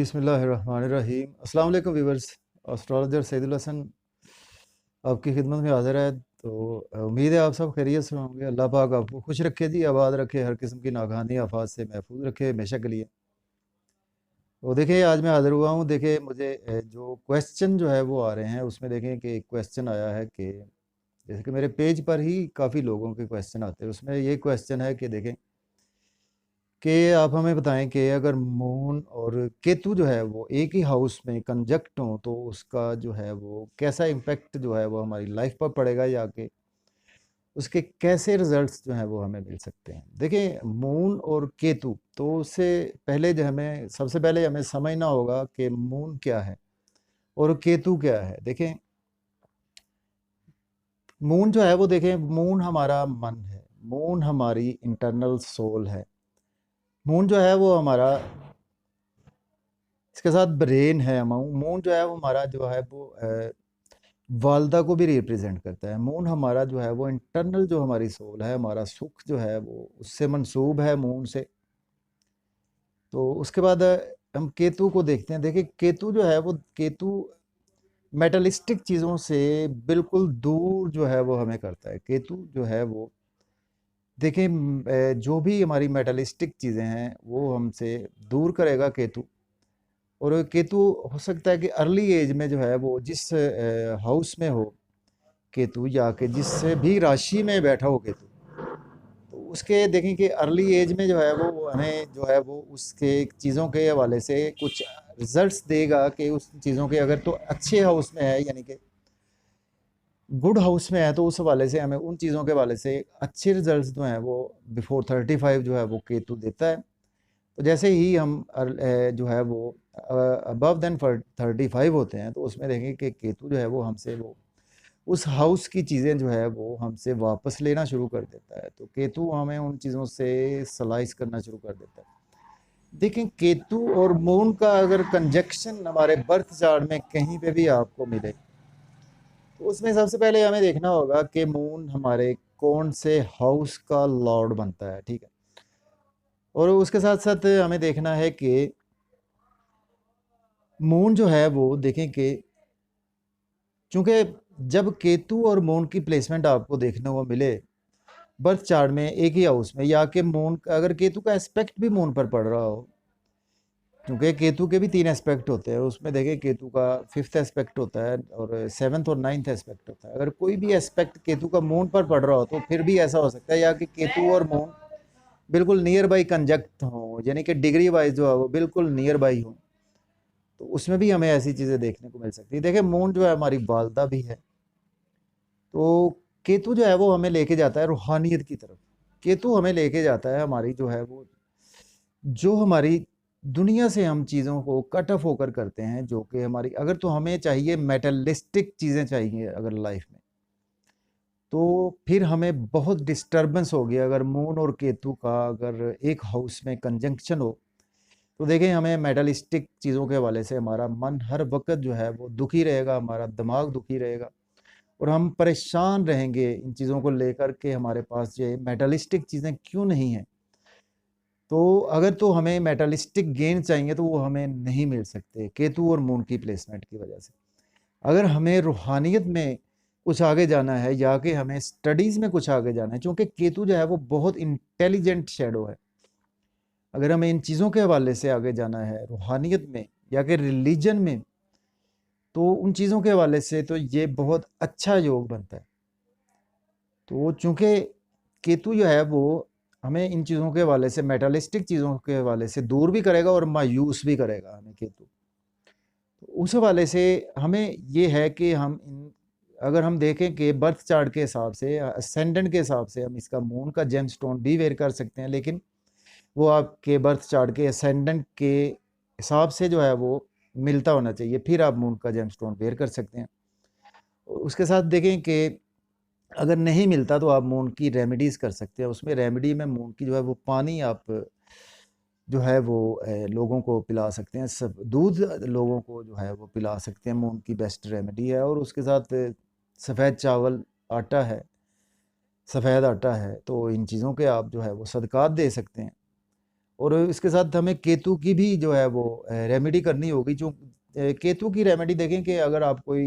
बिस्मिल्लाहिर्रहमानिर्रहीम। अस्सलाम वालेकुम व्यूवर्स। एस्ट्रोलॉजर सैदुल हसन आपकी खिदमत में हाजिर है। तो उम्मीद है आप सब खैरियत से होंगे। अल्लाह पाक आपको खुश रखे जी, आबाद रखे, हर किस्म की नागहानी आफात से महफूज रखे हमेशा के लिए। तो देखिए आज मैं हाजिर हुआ हूँ। देखिए मुझे जो क्वेश्चन जो है वो आ रहे हैं, उसमें देखें कि एक क्वेश्चन आया है कि जैसे कि मेरे पेज पर ही काफ़ी लोगों के क्वेश्चन आते हैं। उसमें ये क्वेश्चन है कि देखें कि आप हमें बताएं कि अगर मून और केतु जो है वो एक ही हाउस में कंजक्ट हों तो उसका जो है वो कैसा इम्पेक्ट जो है वो हमारी लाइफ पर पड़ेगा, या कि उसके कैसे रिजल्ट्स जो हैं वो हमें मिल सकते हैं। देखिए मून और केतु, तो उससे पहले जो हमें सबसे पहले हमें समझना होगा कि मून क्या है और केतु क्या है। देखें मून जो है वो, देखें मून हमारा मन है, मून हमारी इंटरनल सोल है। मून जो है वो हमारा, इसके साथ ब्रेन है। मून जो है वो हमारा जो है वो वालदा को भी रिप्रेजेंट करता है। मून हमारा जो है वो इंटरनल, जो हमारी सोल है, हमारा सुख जो है वो उससे मंसूब है मून से। तो उसके बाद हम केतु को देखते हैं। देखिए केतु जो है वो, केतु मेटलिस्टिक चीज़ों से बिल्कुल दूर जो है वो हमें करता है। केतु जो है वो, देखिए जो भी हमारी मेटलिस्टिक चीज़ें हैं वो हमसे दूर करेगा केतु। और केतु हो सकता है कि अर्ली एज में जो है वो जिस हाउस में हो केतु, या कि जिससे भी राशि में बैठा हो केतु, तो उसके देखें कि अर्ली एज में जो है वो हमें जो है वो उसके चीज़ों के हवाले से कुछ रिजल्ट्स देगा कि उस चीज़ों के, अगर तो अच्छे हाउस में है यानी कि गुड हाउस में है, तो उस हवाले से हमें उन चीज़ों के हवाले से अच्छे रिजल्ट्स जो हैं वो बिफोर 35 जो है वो केतु देता है। तो जैसे ही हम जो है वो अबव देन 35 होते हैं, तो उसमें देखें कि केतु जो है वो हमसे वो उस हाउस की चीज़ें जो है वो हमसे वापस लेना शुरू कर देता है। तो केतु हमें उन चीज़ों से स्लाइस करना शुरू कर देता है। देखें केतु और मून का अगर कंजक्शन हमारे बर्थ चार्ट में कहीं पे भी आपको मिले, तो उसमें सबसे पहले हमें देखना होगा कि मून हमारे कौन से हाउस का लॉर्ड बनता है, ठीक है। और उसके साथ साथ हमें देखना है कि मून जो है वो, देखें कि चूंकि जब केतु और मून की प्लेसमेंट आपको देखने को मिले बर्थ चार्ट में एक ही हाउस में, या कि मून अगर केतु का एस्पेक्ट भी मून पर पड़ रहा हो, क्योंकि केतु के भी 3 एस्पेक्ट होते हैं। उसमें देखें केतु का 5th एस्पेक्ट होता है और 7th और 9th एस्पेक्ट होता है। अगर कोई भी एस्पेक्ट केतु का मून पर पड़ रहा हो तो फिर भी ऐसा हो सकता है, या कि केतु और मून बिल्कुल नियर बाई कंजक्ट हो, यानी कि डिग्री वाइज जो है वो बिल्कुल नियर बाई हो, तो उसमें भी हमें ऐसी चीज़ें देखने को मिल सकती है। देखिए मून जो है हमारी वालदा भी है। तो केतु जो है वो हमें लेके जाता है रूहानियत की तरफ। केतु हमें लेके जाता है हमारी जो है वो, जो हमारी दुनिया से हम चीज़ों को कट ऑफ होकर करते हैं, जो कि हमारी, अगर तो हमें चाहिए मेटलिस्टिक चीज़ें चाहिए अगर लाइफ में, तो फिर हमें बहुत डिस्टरबेंस हो गया। अगर मून और केतु का अगर एक हाउस में कंजंक्शन हो, तो देखें हमें मेटलिस्टिक चीज़ों के हवाले से हमारा मन हर वक्त जो है वो दुखी रहेगा, हमारा दिमाग दुखी रहेगा, और हम परेशान रहेंगे इन चीज़ों को लेकर के हमारे पास ये मेटलिस्टिक चीज़ें क्यों नहीं हैं। तो अगर तो हमें मेटलिस्टिक गेन चाहिए तो वो हमें नहीं मिल सकते केतु और मून की प्लेसमेंट की वजह से। अगर हमें रूहानियत में कुछ आगे जाना है, या कि हमें स्टडीज़ में कुछ आगे जाना है, क्योंकि केतु जो है वो बहुत इंटेलिजेंट शेडो है। अगर हमें इन चीज़ों के हवाले से आगे जाना है रूहानियत में या कि रिलीजन में, तो उन चीज़ों के हवाले से तो ये बहुत अच्छा योग बनता है। तो चूँकि केतु जो है वो हमें इन चीज़ों के हवाले से, मेटलिस्टिक चीज़ों के हवाले से दूर भी करेगा और मायूस भी करेगा हमें केतु। तो उस हवाले से हमें ये है कि अगर हम देखें कि बर्थ चार्ट के हिसाब से, असेंडेंट के हिसाब से, हम इसका मून का जेम स्टोन भी वेयर कर सकते हैं, लेकिन वो आपके बर्थ चार्ट के असेंडेंट के हिसाब से जो है वो मिलता होना चाहिए, फिर आप मून का जेम स्टोन वेयर कर सकते हैं। उसके साथ देखें कि अगर नहीं मिलता तो आप मून की रेमेडीज़ कर सकते हैं। उसमें रेमेडी में मून की जो है वो पानी आप जो है वो लोगों को पिला सकते हैं। सब दूध लोगों को जो है वो पिला सकते हैं, मून की बेस्ट रेमेडी है। और उसके साथ सफ़ेद चावल, आटा है, सफ़ेद आटा है, तो इन चीज़ों के आप जो है वो सदक़ात दे सकते हैं। और इसके साथ हमें केतु की भी जो है वो रेमेडी करनी होगी। जो केतु की रेमेडी देखें कि अगर आप कोई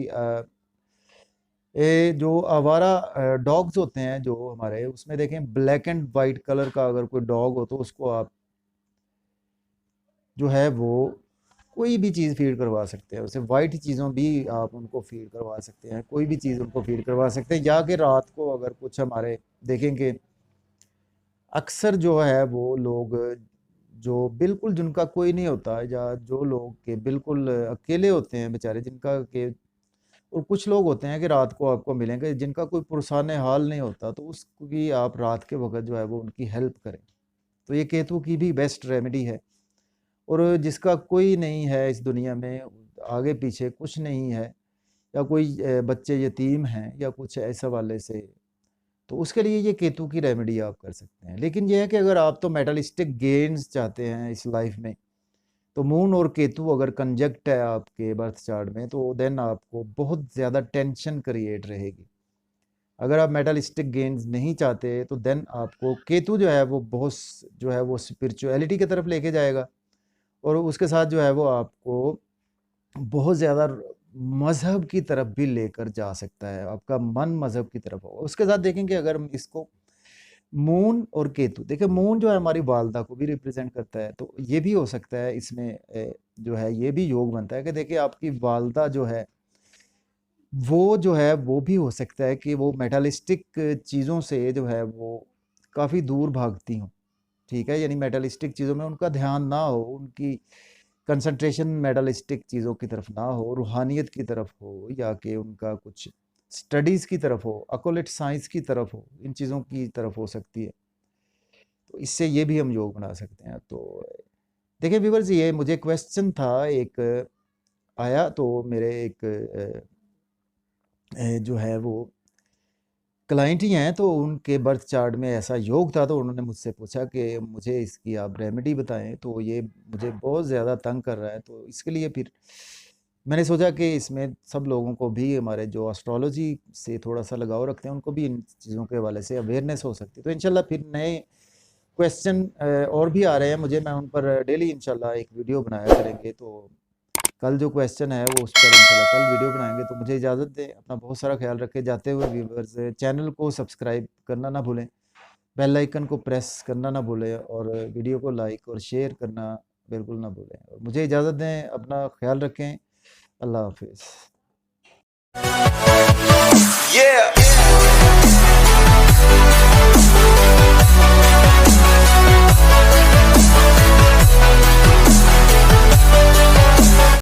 ये जो आवारा डॉग्स होते हैं जो हमारे, उसमें देखें ब्लैक एंड वाइट कलर का अगर कोई डॉग हो तो उसको आप जो है वो कोई भी चीज़ फीड करवा सकते हैं। उसे वाइट चीज़ों भी आप उनको फीड करवा सकते हैं, कोई भी चीज़ उनको फीड करवा सकते हैं। या कि रात को अगर कुछ हमारे देखेंगे, अक्सर जो है वो लोग जो बिल्कुल जिनका कोई नहीं होता, या जो लोग के बिल्कुल अकेले होते हैं बेचारे, जिनका के और कुछ लोग होते हैं कि रात को आपको मिलेंगे जिनका कोई पुरसान हाल नहीं होता, तो उसकी आप रात के वक्त जो है वो उनकी हेल्प करें। तो ये केतु की भी बेस्ट रेमेडी है। और जिसका कोई नहीं है इस दुनिया में, आगे पीछे कुछ नहीं है, या कोई बच्चे यतीम हैं या कुछ ऐसा वाले से, तो उसके लिए ये केतु की रेमेडी आप कर सकते हैं। लेकिन ये है कि अगर आप तो मेटलिस्टिक गेन्स चाहते हैं इस लाइफ में, तो मून और केतु अगर कंजक्ट है आपके बर्थ चार्ट में, तो देन आपको बहुत ज़्यादा टेंशन क्रिएट रहेगी। अगर आप मेटलिस्टिक गेन्स नहीं चाहते, तो देन आपको केतु जो है वो बहुत जो है वो स्पिरिचुअलिटी की तरफ लेके जाएगा, और उसके साथ जो है वो आपको बहुत ज़्यादा मज़हब की तरफ भी लेकर जा सकता है। आपका मन मज़हब की तरफ होगा। उसके साथ देखेंगे अगर हम इसको मून और केतु देखिए, मून जो है हमारी वालदा को भी रिप्रेजेंट करता है, तो ये भी हो सकता है इसमें जो है ये भी योग बनता है कि देखिए आपकी वालदा जो है वो जो है वो भी हो सकता है कि वो मेटलिस्टिक चीज़ों से जो है वो काफ़ी दूर भागती हों। ठीक है, यानी मेटलिस्टिक चीज़ों में उनका ध्यान ना हो, उनकी कंसंट्रेशन मेटलिस्टिक चीज़ों की तरफ ना हो, रूहानियत की तरफ हो, या कि उनका कुछ स्टडीज़ की तरफ हो, अकोल्ट साइंस की तरफ हो, इन चीज़ों की तरफ हो सकती है। तो इससे ये भी हम योग बना सकते हैं। तो देखिए व्यूअर्स, ये मुझे क्वेश्चन था एक आया, तो मेरे एक जो है वो क्लाइंट ही हैं, तो उनके बर्थ चार्ट में ऐसा योग था, तो उन्होंने मुझसे पूछा कि मुझे इसकी आप रेमेडी बताएं, तो ये मुझे बहुत ज़्यादा तंग कर रहा है। तो इसके लिए फिर मैंने सोचा कि इसमें सब लोगों को भी, हमारे जो एस्ट्रोलॉजी से थोड़ा सा लगाव रखते हैं, उनको भी इन चीज़ों के हवाले से अवेयरनेस हो सकती है। तो इंशाल्लाह फिर नए क्वेश्चन और भी आ रहे हैं मुझे, मैं उन पर डेली इंशाल्लाह एक वीडियो बनाया करेंगे। तो कल जो क्वेश्चन है वो उस पर इंशाल्लाह कल वीडियो बनाएंगे। तो मुझे इजाज़त दें, अपना बहुत सारा ख्याल रखें। जाते हुए व्यूवर्स, चैनल को सब्सक्राइब करना ना भूलें, बेल आइकन को प्रेस करना ना भूलें, और वीडियो को लाइक और शेयर करना बिल्कुल ना भूलें। और मुझे इजाज़त दें, अपना ख्याल रखें। अल्लाह हाफिज़।